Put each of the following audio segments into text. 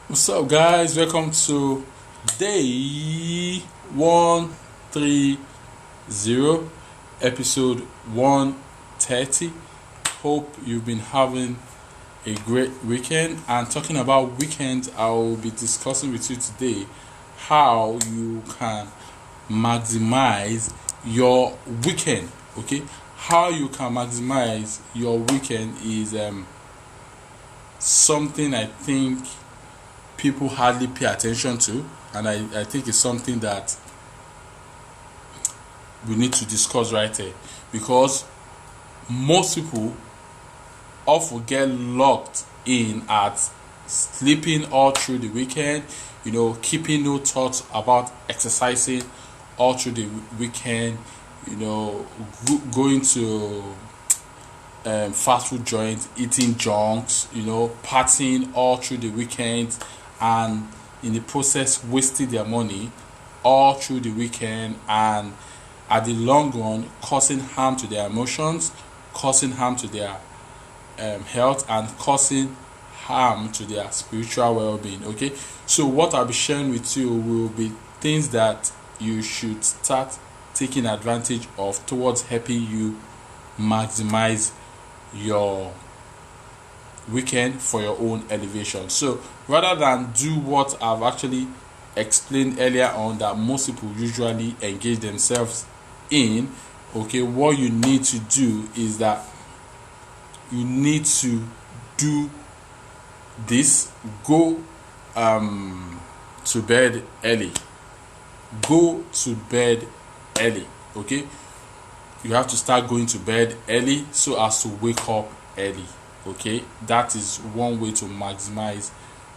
What's up, guys? Welcome to day 130, episode 130. Hope you've been having a great weekend. And talking about weekends, I will be discussing with you today how you can maximize your weekend. Okay, how you can maximize your weekend is something I think people hardly pay attention to, and I think it's something that we need to discuss right here, because most people often get locked in at sleeping all through the weekend, keeping no thoughts about exercising all through the weekend, going to fast food joints, eating junks, partying all through the weekend, and in the process wasting their money all through the weekend, and at the long run causing harm to their emotions, causing harm to their health, and causing harm to their spiritual well-being. Okay, so what I'll be sharing with you will be things that you should start taking advantage of towards helping you maximize your weekend for your own elevation. So rather than do what I've actually explained earlier on that most people usually engage themselves in, okay, what you need to do is that you need to do this: go to bed early. Go to bed early. Okay, you have to start going to bed early so as to wake up early. Okay, that is one way to maximize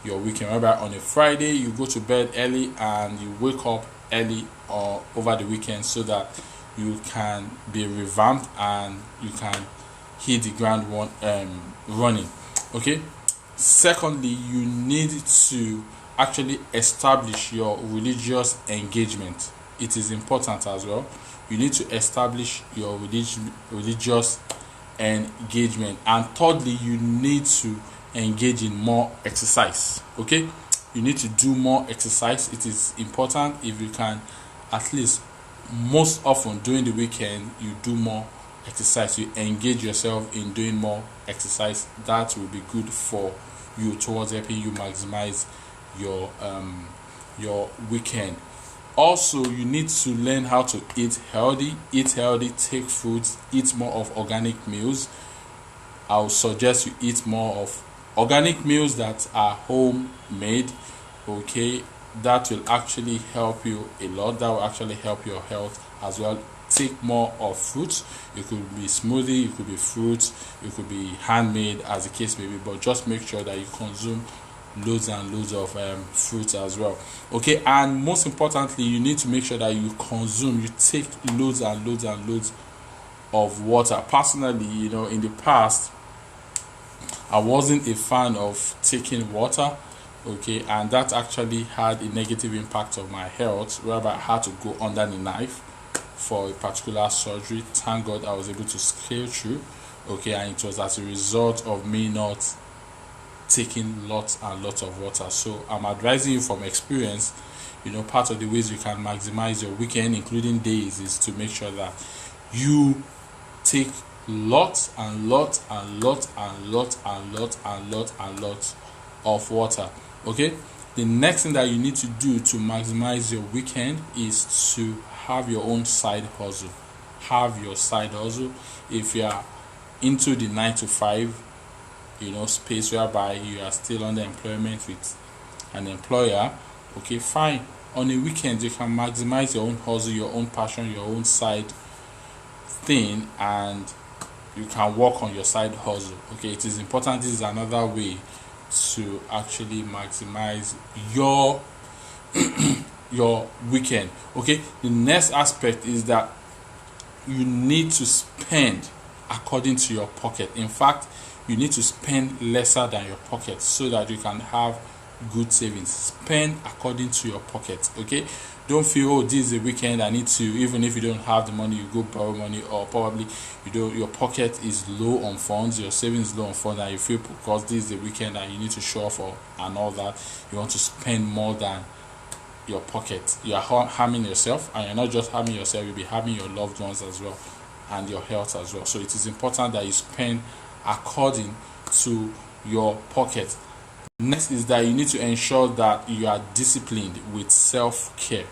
your weekend. Remember, on a Friday you go to bed early and you wake up early or over the weekend, so that you can be revamped and you can hit the ground running. Okay, secondly, you need to actually establish your religious engagement. It is important as well. You need to establish your religious engagement. And thirdly, you need to engage in more exercise. Okay, you need to do more exercise. It is important. If you can, at least most often during the weekend, you do more exercise, you engage yourself in doing more exercise. That will be good for you towards helping you maximize your weekend. Also, you need to learn how to eat healthy. Take fruits, eat more of organic meals. I would suggest you eat more of organic meals that are homemade. Okay, that will actually help you a lot. That will actually help your health as well. Take more of fruits. It could be smoothie, it could be fruits, it could be handmade, as the case may be, but just make sure that you consume loads and loads of fruits as well. Okay, and most importantly, you need to make sure that you take loads and loads and loads of water. Personally, in the past, I wasn't a fan of taking water. Okay, and that actually had a negative impact on my health, whereby I had to go under the knife for a particular surgery. Thank God I was able to scale through. Okay, and it was as a result of me not taking lots and lots of water. So I'm advising you from experience, part of the ways you can maximize your weekend, including days, is to make sure that you take lots and lots and lots and lots and lots and lots and lots of water. Okay, the next thing that you need to do to maximize your weekend is to have your own side hustle. Have your side hustle. If you are into the 9 to 5 space, whereby you are still under employment with an employer, okay, fine. On a weekend, you can maximize your own hustle, your own passion, your own side thing, and you can work on your side hustle. Okay, it is important. This is another way to actually maximize your your weekend. Okay, the next aspect is that you need to spend according to your pocket. In fact, you need to spend lesser than your pocket so that you can have good savings. Spend according to your pocket. Okay, don't feel, oh, this is the weekend, I need to, even if you don't have the money, you go borrow money, or probably your pocket is low on funds, your savings is low on funds, and you feel because this is the weekend and you need to show off and all that, you want to spend more than your pocket. You are harming yourself, and you're not just harming yourself, you'll be harming your loved ones as well, and your health as well. So it is important that you spend according to your pocket. Next is that you need to ensure that you are disciplined with self-care.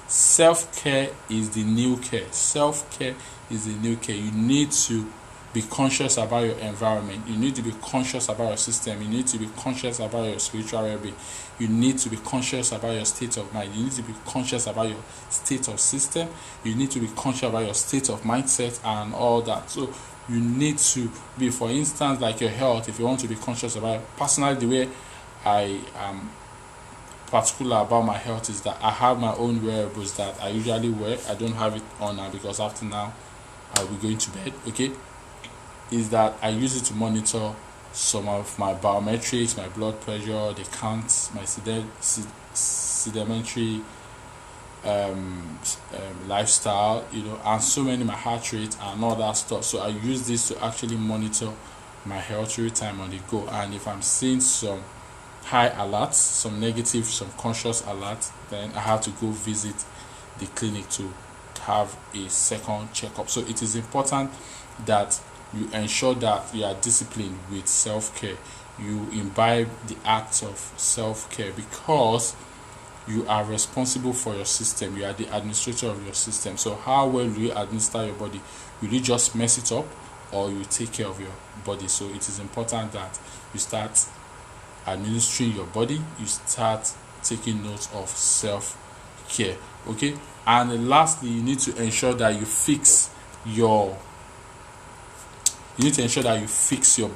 Self-care is the new care. Self-care is the new care. You need to be conscious about your environment. You need to be conscious about your system. You need to be conscious about your spiritual well-being. You need to be conscious about your state of mind. You need to be conscious about your state of system. You need to be conscious about your state of mindset and all that. So you need to be, for instance, like your health, if you want to be conscious about it. Personally, the way I am particular about my health is that I have my own wearables that I usually wear. I don't have it on now because after now I'll be going to bed. Okay, is that I use it to monitor some of my biometrics, my blood pressure, the counts, my sedimentary lifestyle, and so many, my heart rate and all that stuff. So I use this to actually monitor my health every time on the go. And if I'm seeing some high alerts, some negative, some conscious alerts, then I have to go visit the clinic to have a second checkup. So it is important that you ensure that you are disciplined with self-care. You imbibe the acts of self-care because you are responsible for your system. You are the administrator of your system. So how well do you administer your body? Will you just mess it up, or you take care of your body? So it is important that you start administering your body, you start taking note of self-care. Okay, and lastly, you need to ensure that you fix your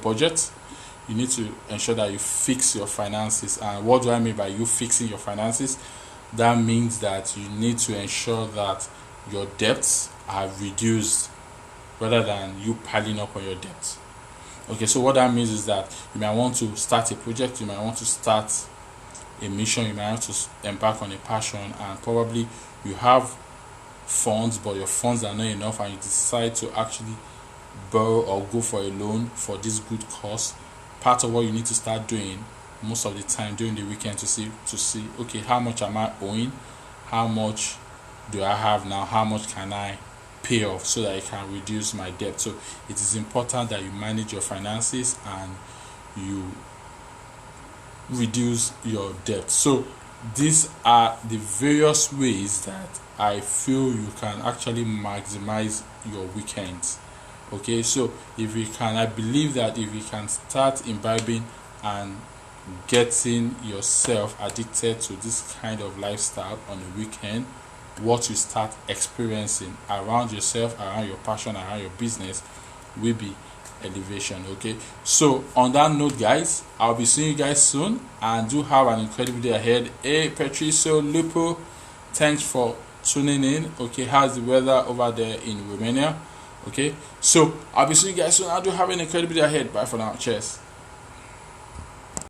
budget. You need to ensure that you fix your finances. And what do I mean by you fixing your finances? That means that you need to ensure that your debts are reduced rather than you piling up on your debts. Okay, so what that means is that you might want to start a project, you might want to start a mission, you might want to embark on a passion, and probably you have funds, but your funds are not enough, and you decide to actually borrow or go for a loan for this good cause. Part of what you need to start doing most of the time during the weekend to see okay, how much am I owing, how much do I have now, how much can I pay off, so that I can reduce my debt. So it is important that you manage your finances and you reduce your debt. So these are the various ways that I feel you can actually maximize your weekends. Okay, so if you can, I believe that if you can start imbibing and getting yourself addicted to this kind of lifestyle on the weekend, what you start experiencing around yourself, around your passion, around your business will be elevation. Okay, so on that note, guys, I'll be seeing you guys soon, and do have an incredible day ahead. Hey, Patricio Lupo, thanks for tuning in. Okay, how's the weather over there in Romania? Okay, so I'll be seeing you guys soon. I do have an incredible day ahead. Bye for now. Cheers.